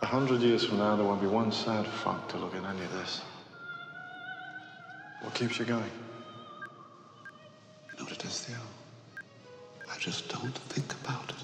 100 years from now, there won't be one sad fuck to look at any of this. What keeps you going? You know what it is, Theo? I just don't think about it.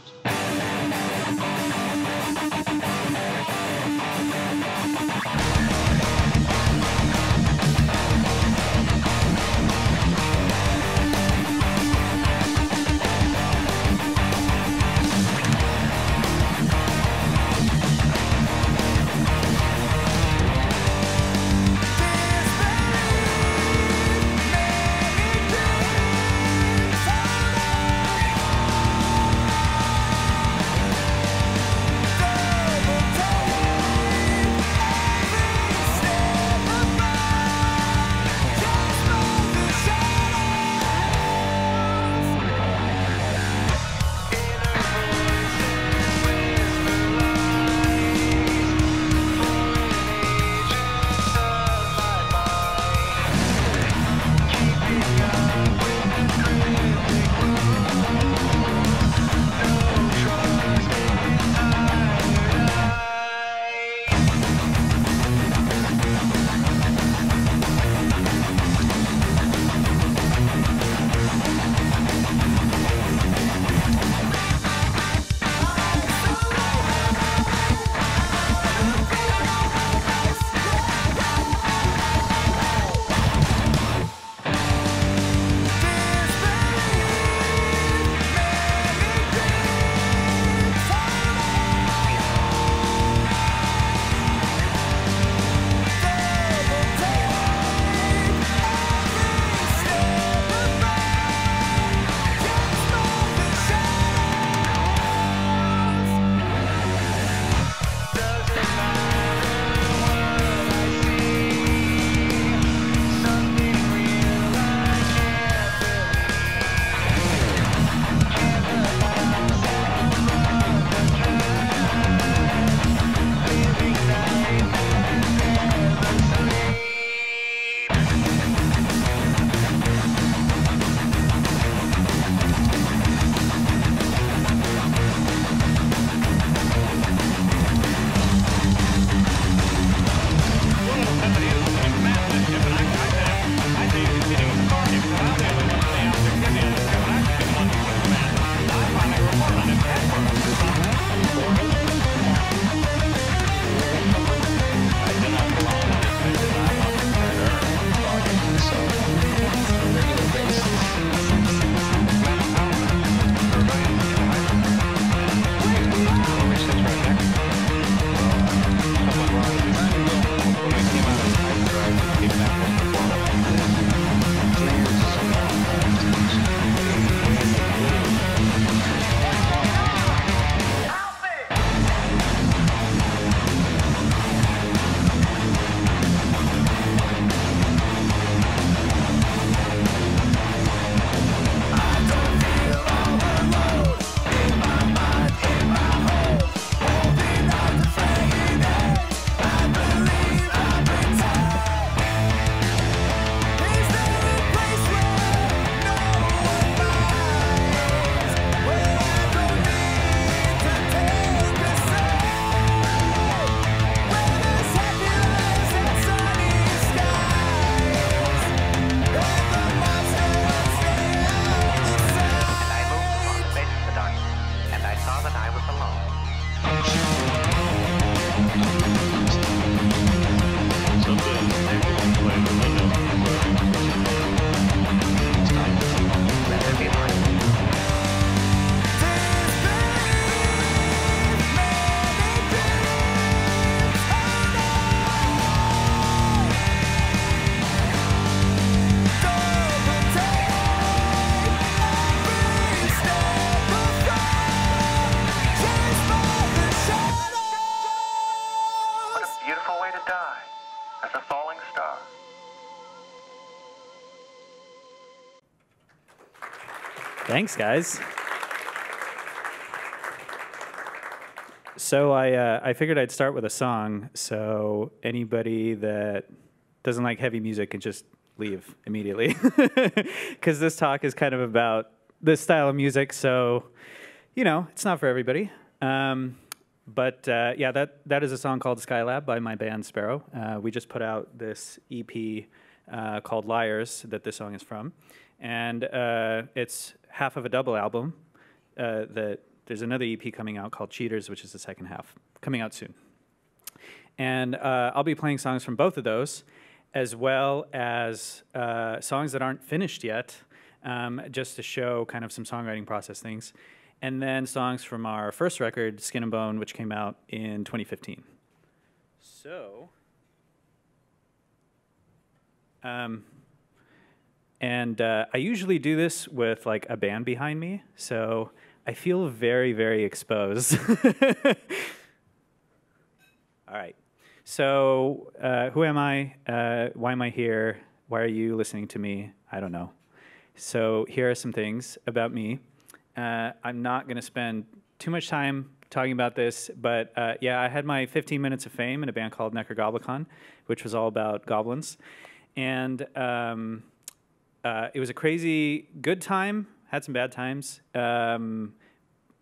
Thanks, guys. So I figured I'd start with a song, so anybody that doesn't like heavy music can just leave immediately. Because this talk is kind of about this style of music, so, you know, it's not for everybody. Yeah, that is a song called Skylab by my band Sparrow. We just put out this EP called Liars that this song is from, and it's half of a double album. That there's another EP coming out called Cheaters, which is the second half, coming out soon. And I'll be playing songs from both of those, as well as songs that aren't finished yet, just to show kind of some songwriting process things. And then songs from our first record, Skin and Bone, which came out in 2015. So, I usually do this with like a band behind me, so I feel very, very exposed. All right. So, who am I? Why am I here? Why are you listening to me? I don't know. So, here are some things about me. I'm not going to spend too much time talking about this, but yeah, I had my 15 minutes of fame in a band called Nekrogoblikon, which was all about goblins. And it was a crazy good time, had some bad times,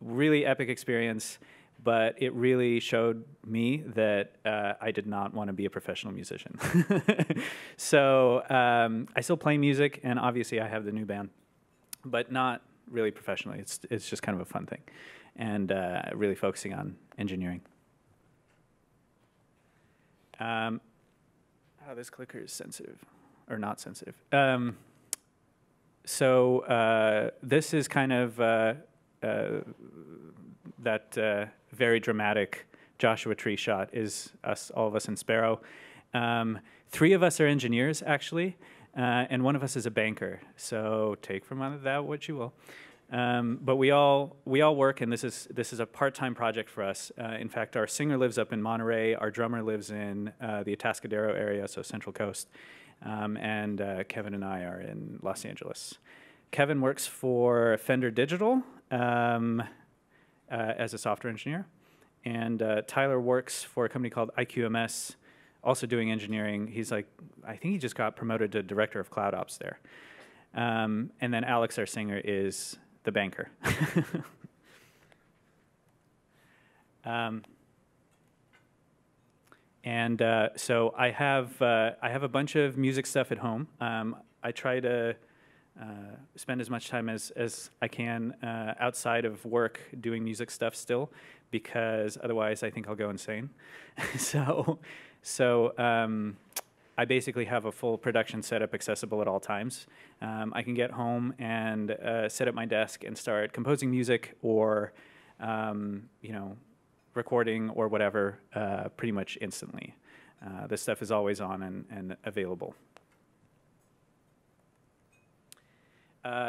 really epic experience, but it really showed me that I did not want to be a professional musician. So I still play music, and obviously I have the new band, but not really professionally. It's just kind of a fun thing, and really focusing on engineering. Oh, this clicker is sensitive, or not sensitive. So this is kind of that very dramatic Joshua Tree shot is all of us in Sparrow. 3 of us are engineers, actually, and 1 of us is a banker. So take from that what you will. But we all work, and this is a part-time project for us. In fact, our singer lives up in Monterey. Our drummer lives in the Atascadero area, so Central Coast. And Kevin and I are in Los Angeles. Kevin works for Fender Digital as a software engineer. And Tyler works for a company called IQMS, also doing engineering. He's I think he just got promoted to director of cloud ops there. And then Alex, our singer, is the banker. So I have a bunch of music stuff at home. I try to spend as much time as I can outside of work doing music stuff still, because otherwise I think I'll go insane. So I basically have a full production setup accessible at all times. I can get home and set up my desk and start composing music or, recording or whatever pretty much instantly. This stuff is always on and available.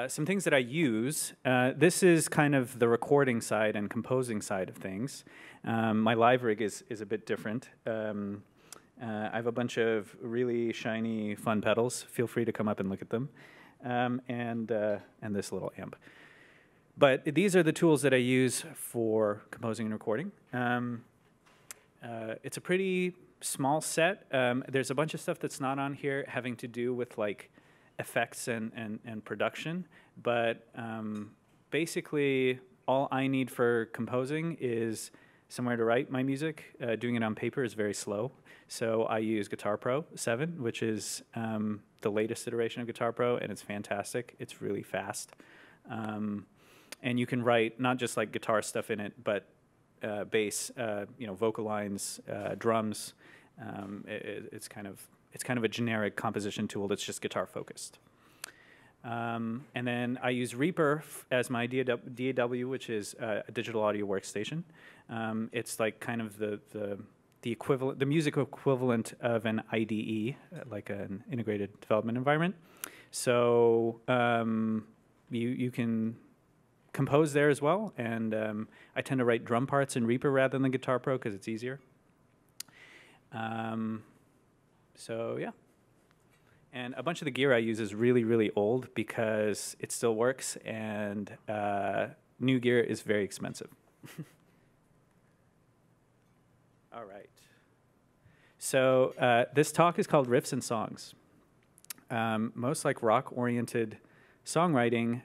Some things that I use. This is kind of the recording side and composing side of things. My live rig is a bit different. I have a bunch of really shiny, fun pedals. Feel free to come up and look at them. And this little amp. But these are the tools that I use for composing and recording. It's a pretty small set. There's a bunch of stuff that's not on here having to do with like effects and production. But basically, all I need for composing is somewhere to write my music. Doing it on paper is very slow. So I use Guitar Pro 7, which is the latest iteration of Guitar Pro, and it's fantastic. It's really fast. And you can write not just like guitar stuff in it, but bass, vocal lines, drums. It's kind of a generic composition tool that's just guitar focused. And then I use Reaper as my DAW, which is a digital audio workstation. It's like kind of the equivalent, the music equivalent of an IDE, like an integrated development environment. So you can compose there as well, and I tend to write drum parts in Reaper rather than Guitar Pro because it's easier. So yeah. And a bunch of the gear I use is really, really old because it still works, and new gear is very expensive. All right. So this talk is called Riffs and Songs. Most like rock-oriented songwriting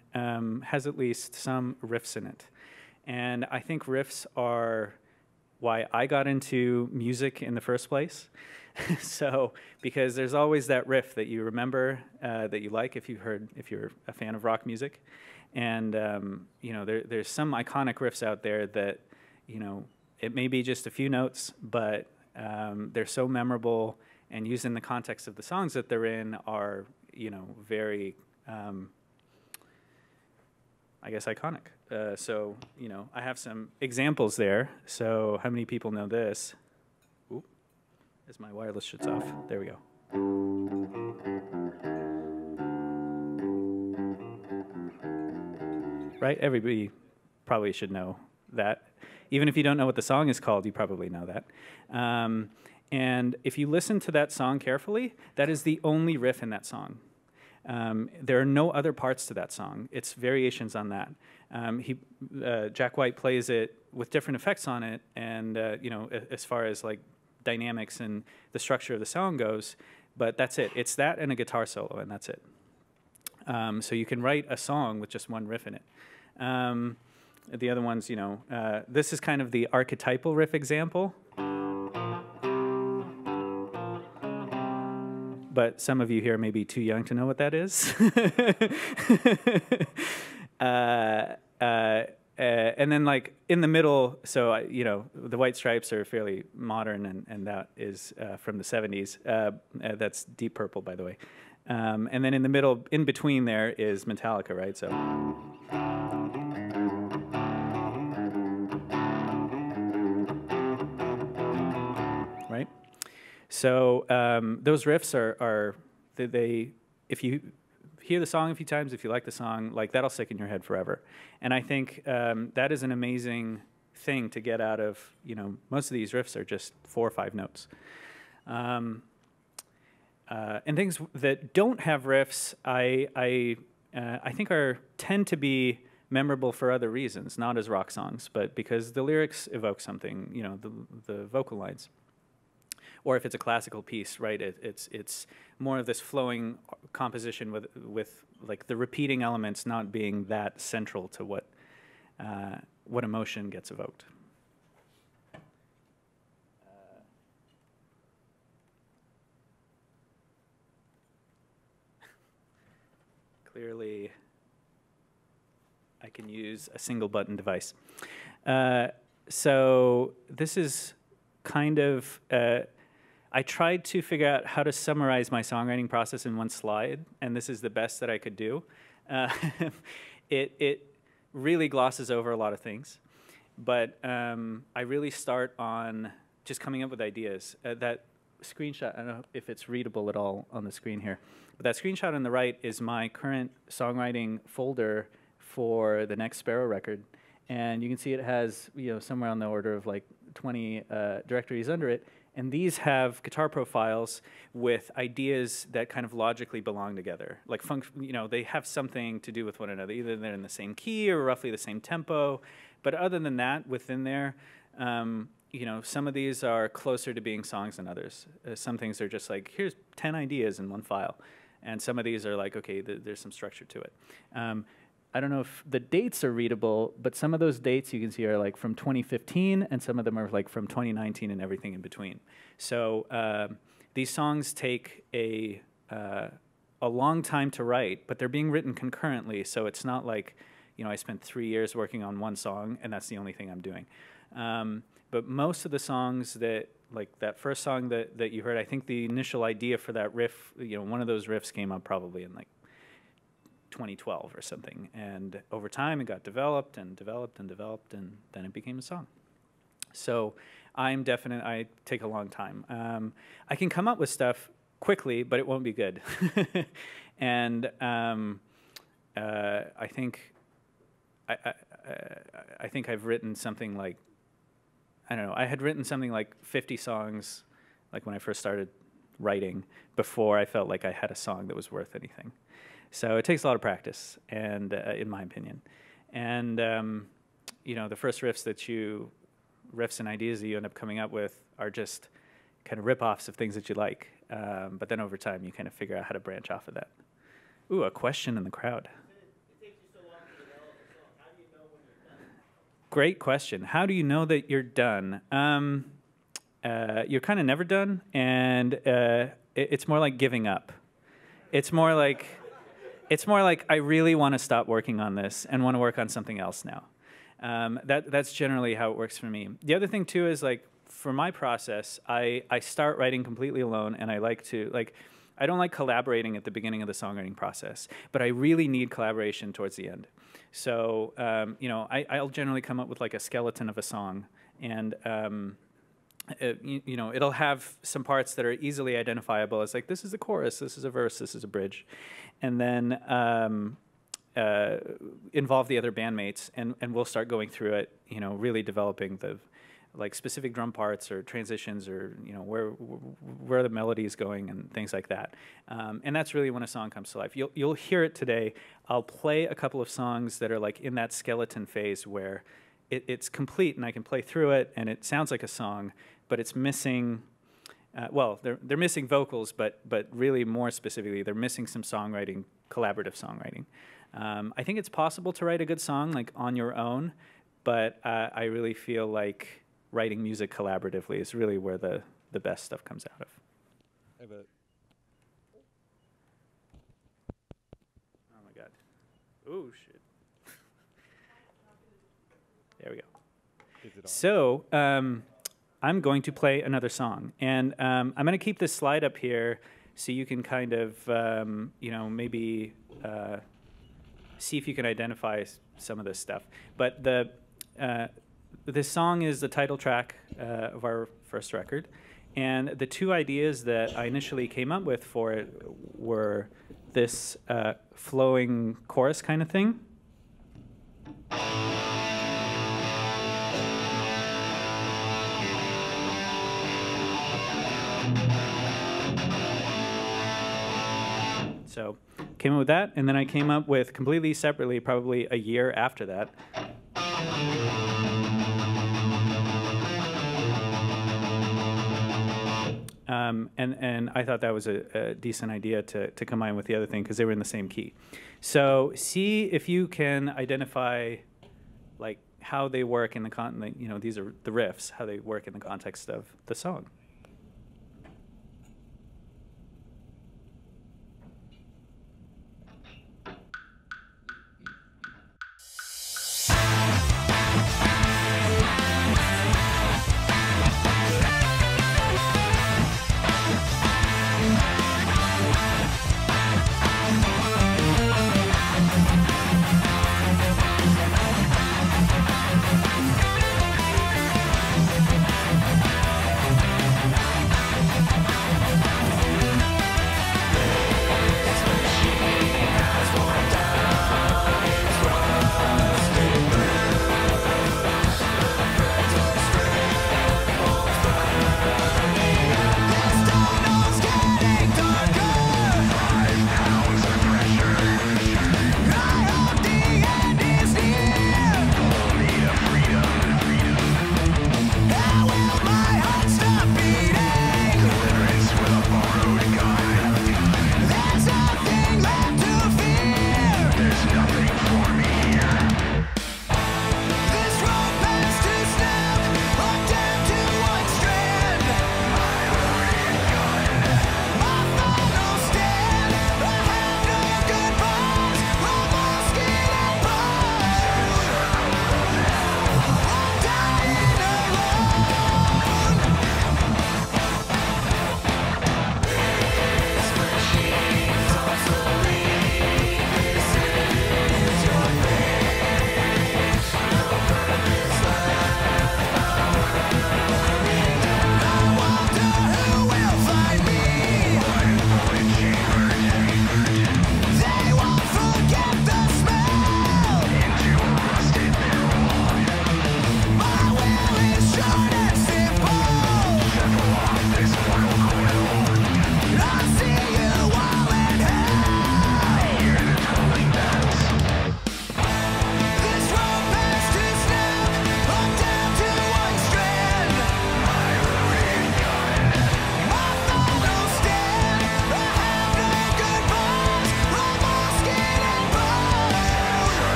has at least some riffs in it. And I think riffs are why I got into music in the first place. So, because there's always that riff that you remember, that you like if you're a fan of rock music. And, there's some iconic riffs out there that, it may be just a few notes, but they're so memorable, and used in the context of the songs that they're in are, very, I guess, iconic. So, I have some examples there. So how many people know this? Oop, as my wireless shuts off. There we go. Right? Everybody probably should know that. Even if you don't know what the song is called, you probably know that. And if you listen to that song carefully, that is the only riff in that song. There are no other parts to that song. It's variations on that. Jack White plays it with different effects on it, and as far as like dynamics and the structure of the song goes, but that's it. It's that and a guitar solo, and that's it. So you can write a song with just one riff in it. The other ones, this is kind of the archetypal riff example. But some of you here may be too young to know what that is. And then, like, in the middle, so, the White Stripes are fairly modern, and that is from the 70s. That's Deep Purple, by the way. And then in the middle, in between there, is Metallica, right? So. Right? So those riffs are if you hear the song a few times, if you like the song, like, that'll stick in your head forever. And I think that is an amazing thing to get out of, most of these riffs are just 4 or 5 notes. And things that don't have riffs, I think tend to be memorable for other reasons, not as rock songs, but because the lyrics evoke something, the vocal lines. Or if it's a classical piece, right? It's more of this flowing composition with like the repeating elements not being that central to what emotion gets evoked. Clearly, I can use a single button device. So this is kind of, I tried to figure out how to summarize my songwriting process in one slide, and this is the best that I could do. It really glosses over a lot of things, but I really start on just coming up with ideas. That screenshot, I don't know if it's readable at all on the screen here, but that screenshot on the right is my current songwriting folder for the next Sparrow record. And you can see it has, somewhere on the order of like 20 directories under it. And these have guitar profiles with ideas that kind of logically belong together. Like, they have something to do with one another. Either they're in the same key or roughly the same tempo. But other than that, within there, some of these are closer to being songs than others. Some things are just like, here's 10 ideas in one file. And some of these are like, okay, there's some structure to it. I don't know if the dates are readable, but some of those dates you can see are like from 2015, and some of them are like from 2019 and everything in between. So these songs take a long time to write, but they're being written concurrently, so it's not like, I spent 3 years working on one song, and that's the only thing I'm doing. But most of the songs like that first song that you heard, I think the initial idea for that riff, one of those riffs came up probably in like 2012 or something, and over time it got developed and developed and developed, and then it became a song. So I take a long time. I can come up with stuff quickly, but it won't be good. And I think I've written something like, I don't know, I had written something like 50 songs like when I first started writing, before I felt like I had a song that was worth anything. So it takes a lot of practice, and in my opinion. And, the first riffs and ideas that you end up coming up with are just kind of rip-offs of things that you like. But then over time, you kind of figure out how to branch off of that. Ooh, a question in the crowd. It takes you so long to develop a song. How do you know when you're done? Great question. How do you know that you're done? You're kind of never done, and it's more like giving up. It's more like I really want to stop working on this and want to work on something else now. That's generally how it works for me. The other thing too is like for my process, I start writing completely alone, and I like to I don't like collaborating at the beginning of the songwriting process, but I really need collaboration towards the end. So, I'll generally come up with like a skeleton of a song, and, it'll have some parts that are easily identifiable as like, this is a chorus, this is a verse, this is a bridge. And then involve the other bandmates, and we'll start going through it, really developing the like specific drum parts or transitions, or where the melody is going and things like that. And that's really when a song comes to life. You'll hear it today. I'll play a couple of songs that are like in that skeleton phase where it's complete and I can play through it and it sounds like a song, but it's missing. They're missing vocals, but really more specifically, they're missing some songwriting, collaborative songwriting. I think it's possible to write a good song like on your own, but I really feel like writing music collaboratively is really where the best stuff comes out of. Oh my God. Oh shit. There we go. So I'm going to play another song, and I'm going to keep this slide up here so you can kind of, maybe see if you can identify some of this stuff. But this song is the title track of our first record, and the two ideas that I initially came up with for it were this flowing chorus kind of thing. So came up with that, and then I came up with completely separately, probably a year after that, and I thought that was a decent idea to combine with the other thing because they were in the same key. So see if you can identify like how they work in the these are the riffs, how they work in the context of the song.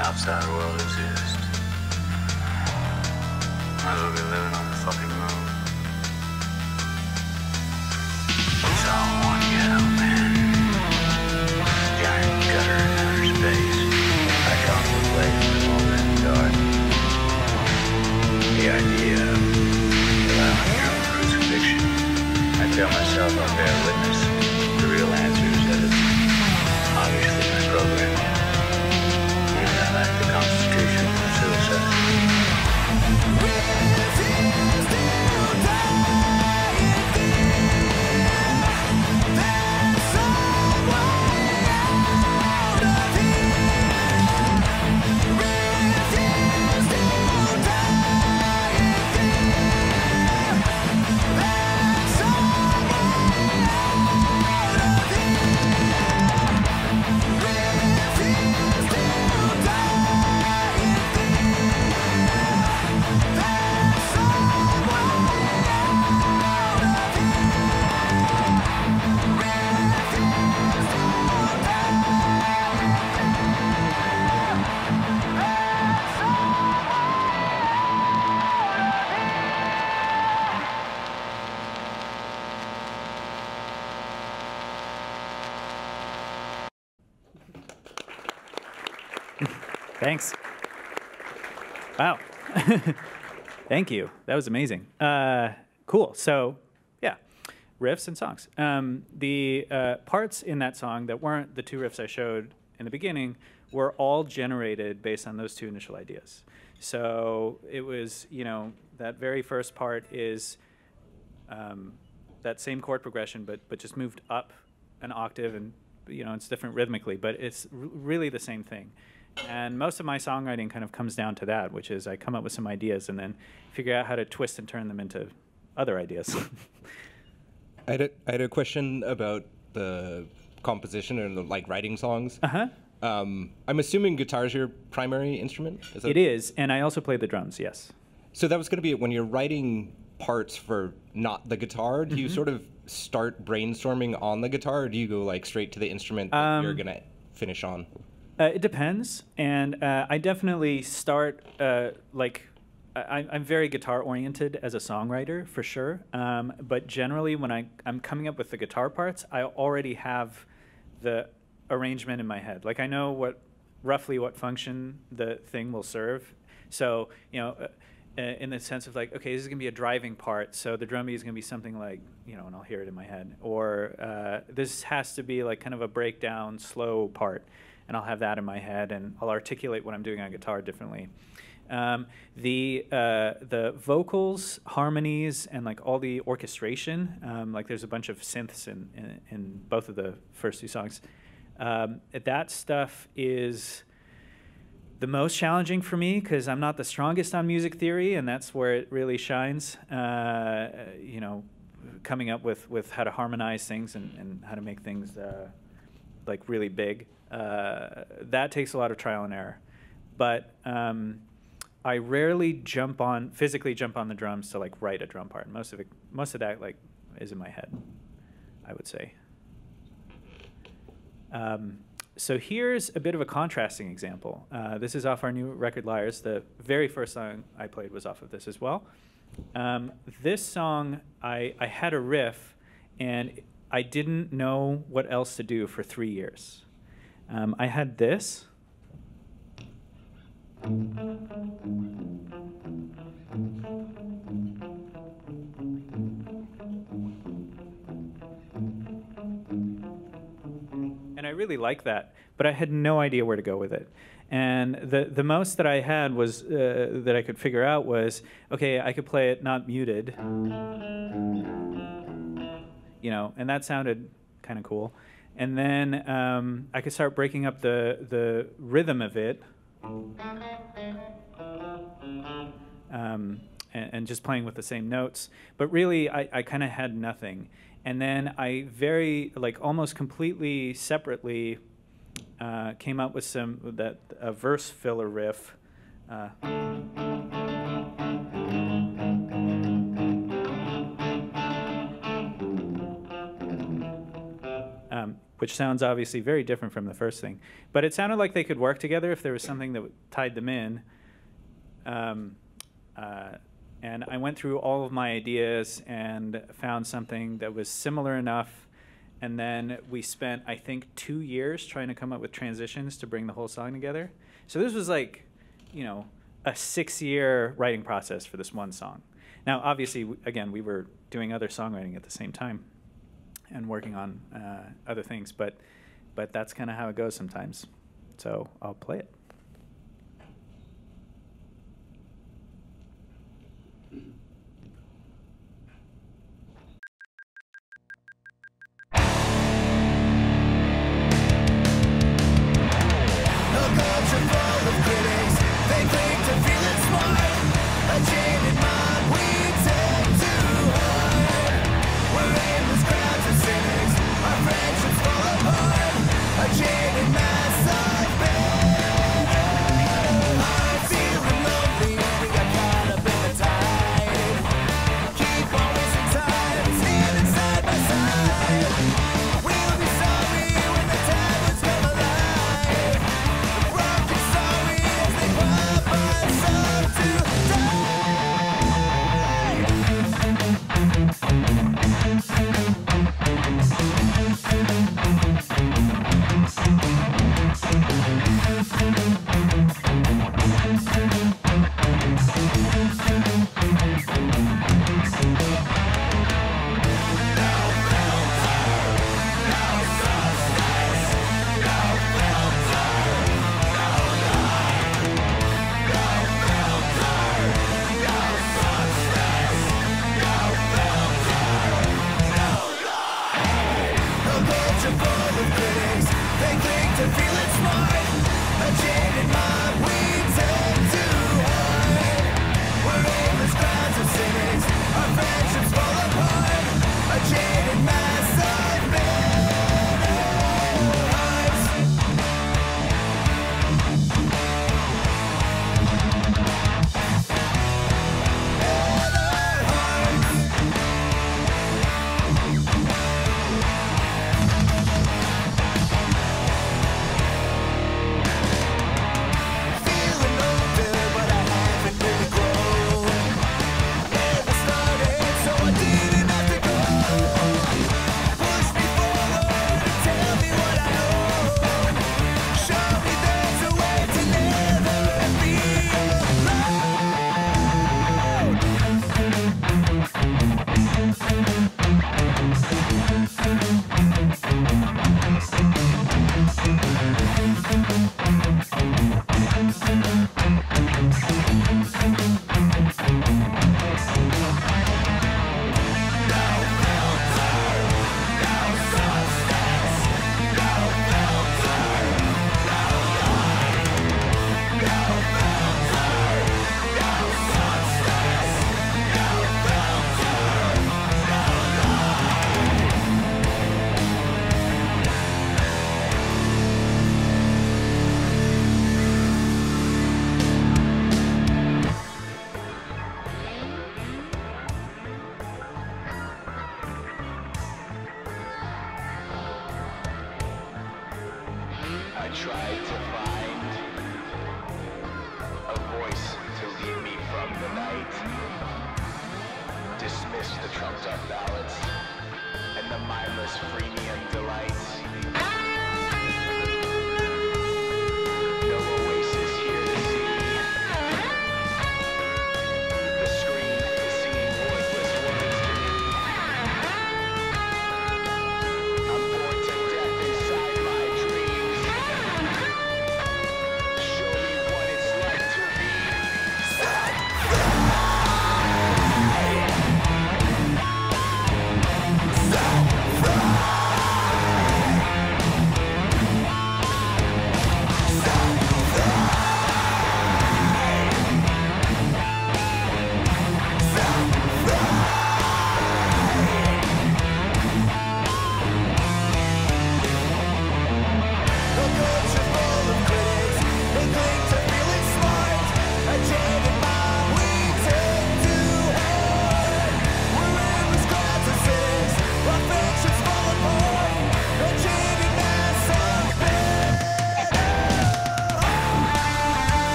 outside world exists. Might as well be living on the fucking moon. It's all one ghetto, man. Giant gutter in outer space. Like off the place in all that dark. The idea of allowing your own crucifixion. I tell myself I'll bear witness to real answers that have obviously been programmed. And I like the Constitution for suicide. Thanks. Wow. Thank you. That was amazing. Cool. So, yeah, riffs and songs. The parts in that song that weren't the two riffs I showed in the beginning were all generated based on those two initial ideas. So it was, you know, that very first part is that same chord progression, but just moved up an octave, and you know, it's different rhythmically, but it's really the same thing. And most of my songwriting kind of comes down to that, which is I come up with some ideas and then figure out how to twist and turn them into other ideas. I had a question about the composition and the, like, writing songs. I'm assuming guitar is your primary instrument? It is, and I also play the drums, yes. So that was going to be it. When you're writing parts for not the guitar, do you sort of start brainstorming on the guitar, or do you go like straight to the instrument that you're going to finish on? It depends, and I definitely start, I'm very guitar-oriented as a songwriter, for sure, but generally when I'm coming up with the guitar parts, I already have the arrangement in my head. Like, I know roughly what function the thing will serve, so, you know, in the sense of like, okay, this is going to be a driving part, so the drum beat is going to be something like, you know, and I'll hear it in my head, or this has to be like kind of a breakdown, slow part, and I'll have that in my head, and I'll articulate what I'm doing on guitar differently. The vocals, harmonies, and like all the orchestration, like there's a bunch of synths in both of the first two songs. That stuff is the most challenging for me because I'm not the strongest on music theory, and that's where it really shines. You know, coming up with how to harmonize things and how to make things like really big. That takes a lot of trial and error, but I rarely physically jump on the drums to like write a drum part. Most of that like is in my head, I would say. So here's a bit of a contrasting example. This is off our new record, Liars. The very first song I played was off of this as well. This song, I had a riff, and I didn't know what else to do for 3 years. I had this. And I really like that, but I had no idea where to go with it. And the most that I had was, that I could figure out was, okay, I could play it not muted, you know, and that sounded kind of cool. And then I could start breaking up the rhythm of it, and just playing with the same notes. But really, I kind of had nothing. And then I almost completely separately came up with a verse filler riff. which sounds obviously very different from the first thing. But it sounded like they could work together if there was something that tied them in. And I went through all of my ideas and found something that was similar enough. And then we spent, I think, 2 years trying to come up with transitions to bring the whole song together. So this was like, you know, a 6-year writing process for this one song. Now, obviously, again, we were doing other songwriting at the same time and working on other things, but that's kind of how it goes sometimes. So I'll play it.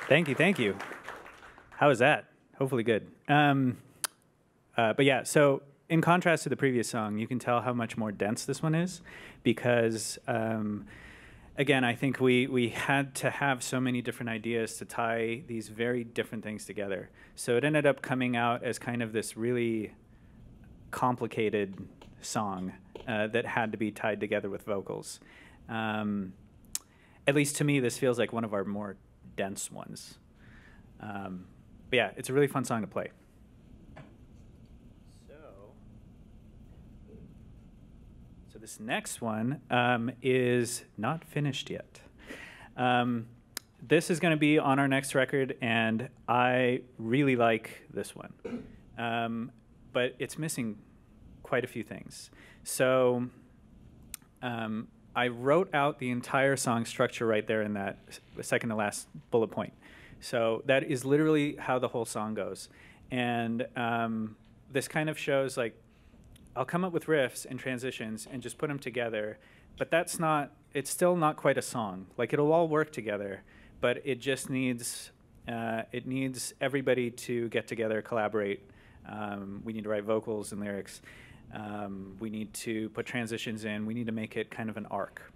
Thank you, thank you. How was that? Hopefully good. But yeah, so in contrast to the previous song, you can tell how much more dense this one is because, again, I think we had to have so many different ideas to tie these very different things together. So it ended up coming out as kind of this really complicated song that had to be tied together with vocals. At least to me, this feels like one of our more dense ones. But yeah, it's a really fun song to play. So this next one is not finished yet. This is going to be on our next record, and I really like this one. But it's missing quite a few things. So I wrote out the entire song structure right there in that second to last bullet point. So that is literally how the whole song goes. And this kind of shows, like, I'll come up with riffs and transitions and just put them together, but that's not, it's still not quite a song. Like, it'll all work together, but it just needs, it needs everybody to get together, collaborate. We need to write vocals and lyrics. We need to put transitions in. We need to make it kind of an arc.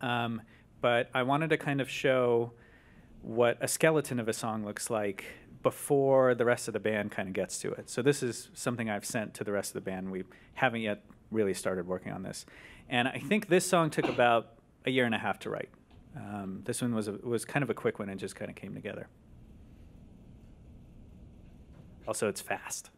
But I wanted to kind of show what a skeleton of a song looks like before the rest of the band kind of gets to it. So this is something I've sent to the rest of the band. We haven't yet really started working on this. And I think this song took about 1.5 years to write. This one was kind of a quick one and just kind of came together. Also, it's fast.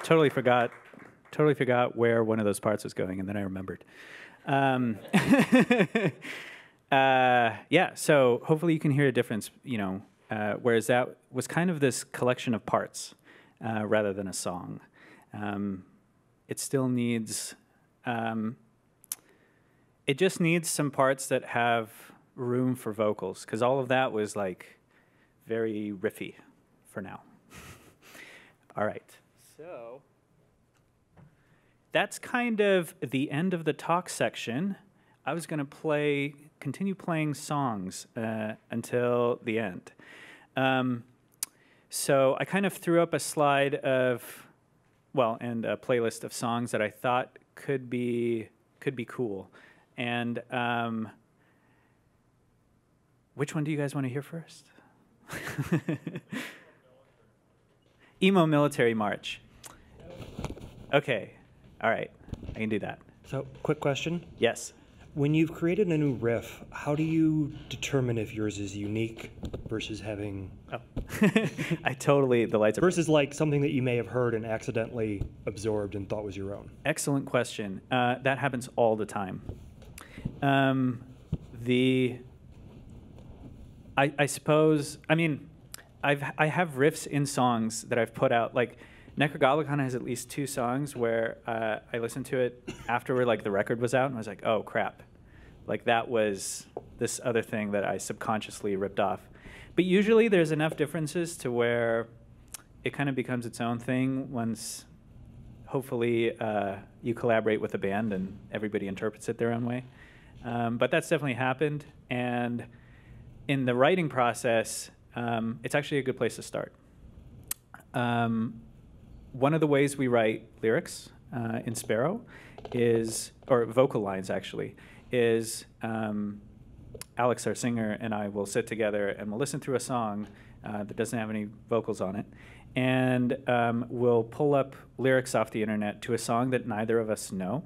totally forgot where one of those parts was going, and then I remembered. Yeah, so hopefully you can hear a difference, whereas that was kind of this collection of parts rather than a song. It still needs, it just needs some parts that have room for vocals, because all of that was like very riffy for now. All right, so that's kind of the end of the talk section. I was going to continue playing songs until the end. So I kind of threw up a slide of, and a playlist of songs that I thought could be cool. And which one do you guys want to hear first? Emo Military March. Okay. All right. I can do that. So, quick question. Yes. When you've created a new riff, how do you determine if yours is unique versus having... Oh. The lights are... Versus like something that you may have heard and accidentally absorbed and thought was your own? Excellent question. That happens all the time. I suppose... I mean, I have riffs in songs that I've put out, like... Nekrogoblikon has at least 2 songs where I listened to it after like the record was out and I was like, oh crap, like that was this other thing that I subconsciously ripped off. But usually there's enough differences to where it kind of becomes its own thing once hopefully you collaborate with a band and everybody interprets it their own way. But that's definitely happened, and in the writing process, it's actually a good place to start. One of the ways we write lyrics in Sparrow or vocal lines actually, is Alex, our singer, and I will sit together and we'll listen through a song that doesn't have any vocals on it, and we'll pull up lyrics off the internet to a song that neither of us know.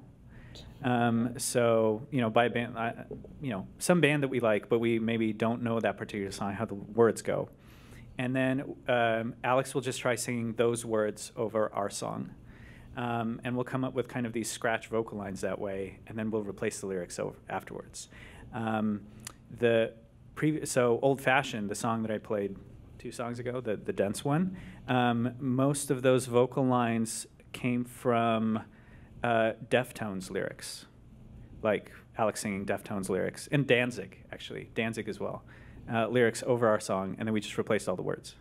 So, by a band, some band that we like, but we maybe don't know that particular song, how the words go. And then Alex will just try singing those words over our song. And we'll come up with kind of these scratch vocal lines that way, and then we'll replace the lyrics afterwards. So Old Fashioned, the song that I played 2 songs ago, the dense one, most of those vocal lines came from Deftones lyrics, like Alex singing Deftones lyrics, and Danzig as well. Lyrics over our song, and then we just replaced all the words.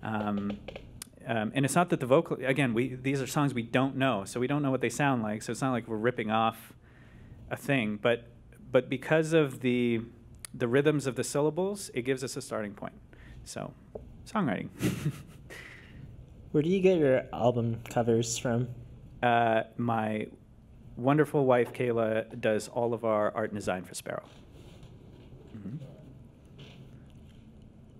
And it's not that the vocal, again, these are songs we don't know, so we don't know what they sound like, so it's not like we're ripping off a thing, but because of the rhythms of the syllables, it gives us a starting point. So, songwriting. Where do you get your album covers from? My wonderful wife, Kayla, does all of our art and design for Sparrow. Mm-hmm.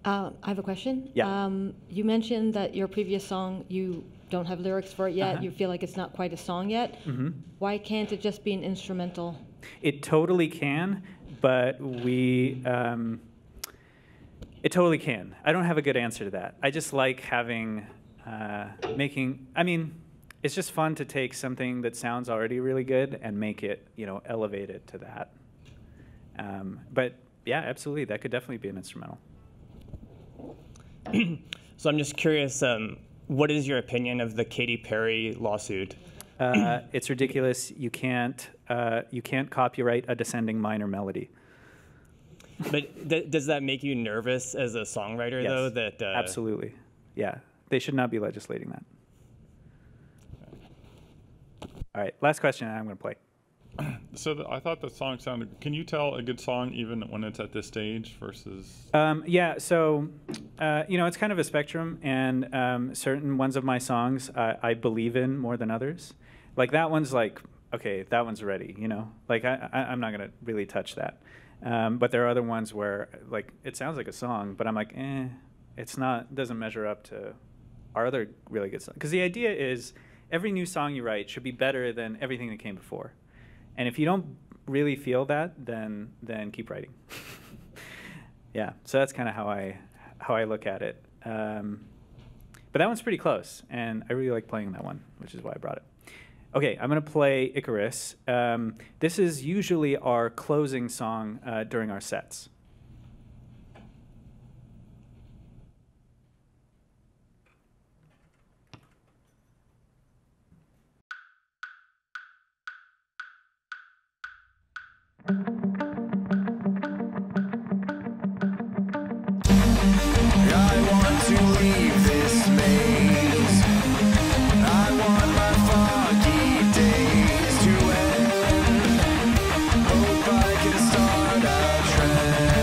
I have a question. Yeah. You mentioned that your previous song, you don't have lyrics for it yet. Uh-huh. You feel like it's not quite a song yet. Mm-hmm. Why can't it just be an instrumental? It totally can, but it totally can. I don't have a good answer to that. I just like having, it's just fun to take something that sounds already really good and make it, elevate it to that. But yeah, absolutely, that could definitely be an instrumental. So I'm just curious, what is your opinion of the Katy Perry lawsuit? It's ridiculous. You can't copyright a descending minor melody. But does that make you nervous as a songwriter, Yes, though? That absolutely. Yeah, they should not be legislating that. All right, last question, and I'm going to play. So I thought the song sounded... Can you tell a good song even when it's at this stage versus... Yeah, so, it's kind of a spectrum, and certain ones of my songs I believe in more than others. Like, that one's like, okay, that one's ready, Like, I'm not going to really touch that. But there are other ones where, like, it sounds like a song, but I'm like, it's not, doesn't measure up to our other really good songs. Because the idea is every new song you write should be better than everything that came before. And if you don't really feel that, then keep writing. Yeah, so that's kind of how I look at it. But that one's pretty close, and I really like playing that one, which is why I brought it. Okay, I'm going to play Icarus. This is usually our closing song during our sets. I want to leave this maze. I want my foggy days to end. Hope I can start a trend.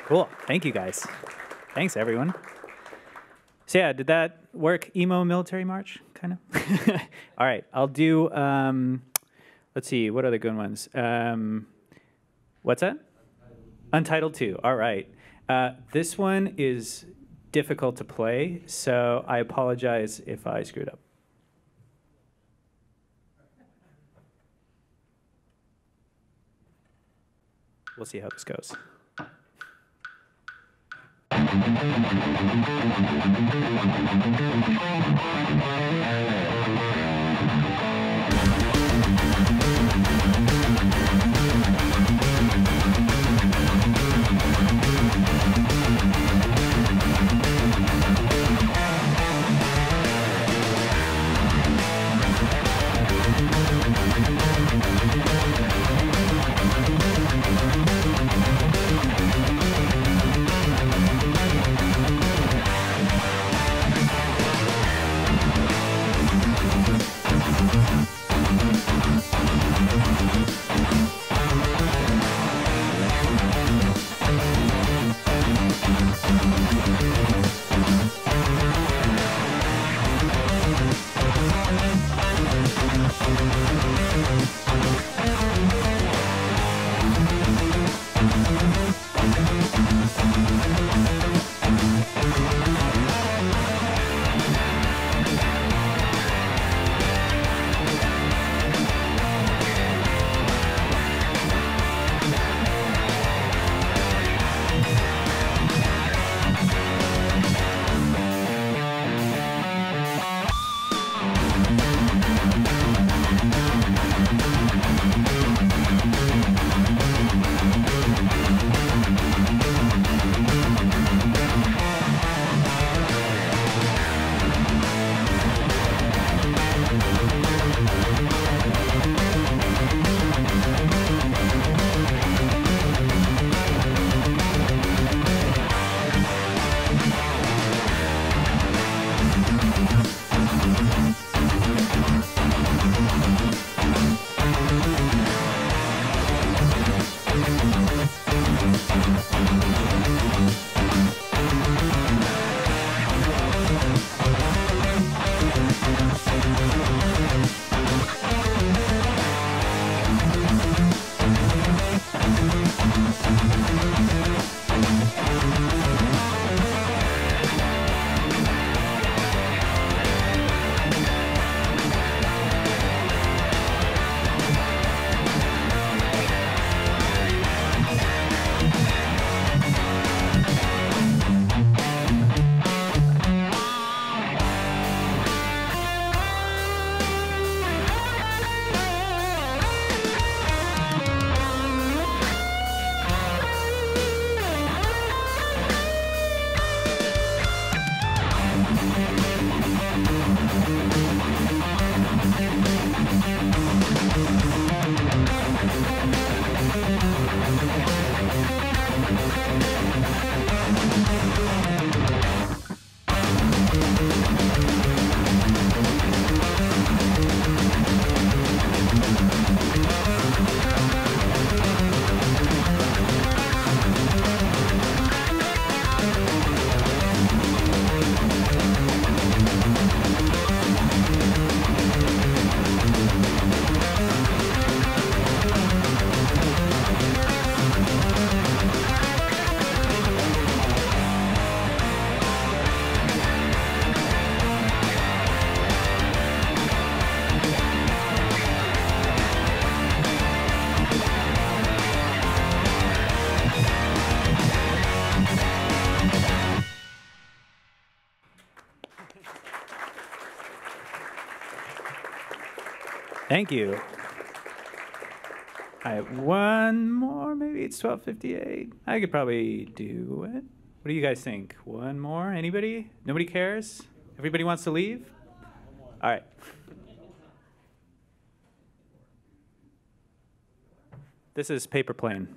Cool. Thank you, guys. Thanks, everyone. So yeah, did that work? Emo military march, kind of? All right, I'll do, let's see, what are the good ones? What's that? Untitled 2, all right. This one is difficult to play, so I apologize if I screwed up. We'll see how this goes. Thank you. I have one more, maybe it's 12:58. I could probably do it. What do you guys think? One more? Anybody? Nobody cares? Everybody wants to leave? All right. This is Paper Plane.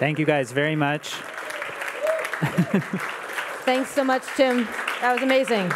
Thank you guys very much. Thanks so much, Tim. That was amazing.